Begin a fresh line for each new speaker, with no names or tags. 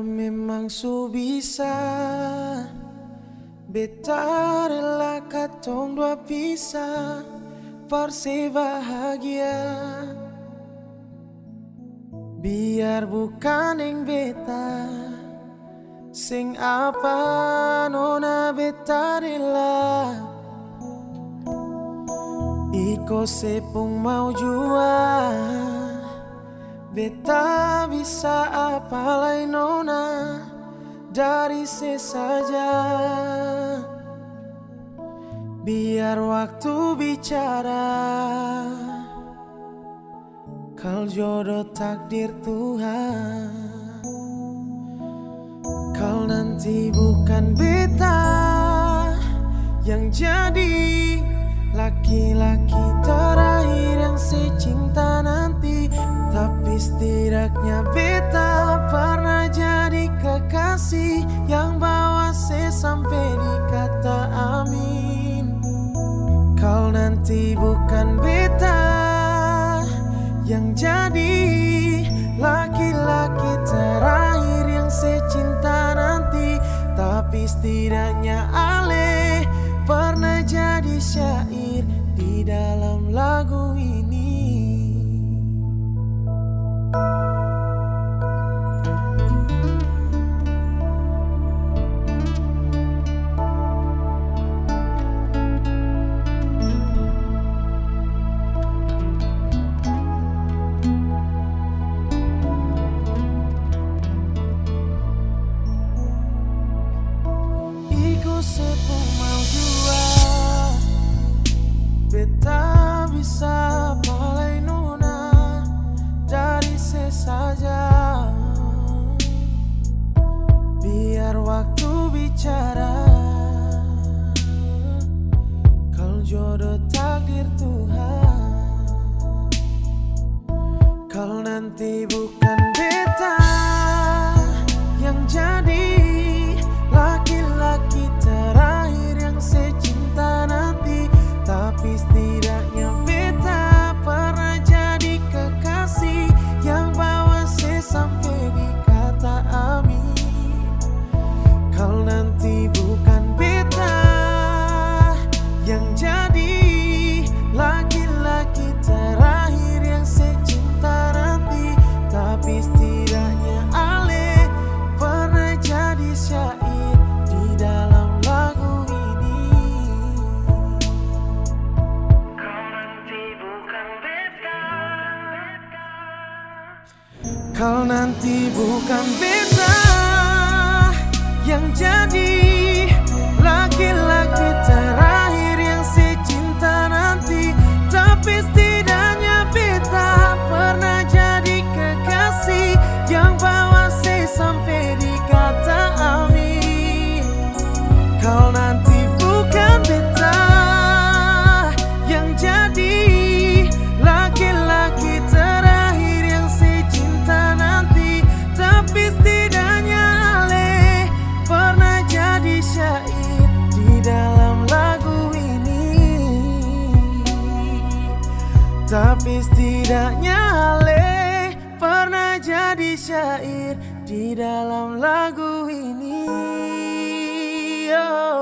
Kalau memang su bisa, beta rela katong dua pisah, perse bahagia. Biar bukan yang beta, sing apa nona beta rela. Iko sepung mau jua, beta bisa apa lain nona dari sesaja. Biar waktu bicara, kal jodoh takdir Tuhan. Kal nanti bukan beta yang jadi laki-laki terakhir yang secinta nanti, tapi setidaknya beta pernah jadi kekasih yang bawa se sampai di kata amin. Kau nanti bukan beta yang jadi laki-laki terakhir yang secinta nanti, tapi setidaknya ale pernah jadi syair di dalam lagu ini. Sepung mau jua, beta bisa palai nona dari sesaja. Biar waktu bicara, kal jodoh takdir Tuhan. Kal nanti bukan beta yang jadi laki-laki terakhir yang secinta nanti, tapi setidaknya beta pernah jadi kekasih yang bawa se sampai di kata amin. Kal nanti bukan beta yang jadi laki-laki terakhir yang secinta nanti, tapi setidaknya ale pernah jadi syair di dalam lagu ini. Kau nanti bukan beta, kau nanti bukan beta yang jadi laki-laki terakhir yang secinta nanti, tapi setidaknya beta pernah jadi kekasih yang bawa se sampai di kata amin. Kau nanti bukan beta yang jadi laki-laki terakhir yang secinta nanti, tapi setidaknya ale pernah jadi syair di dalam lagu ini. Tapi setidaknya ale pernah jadi syair di dalam lagu ini. Oh.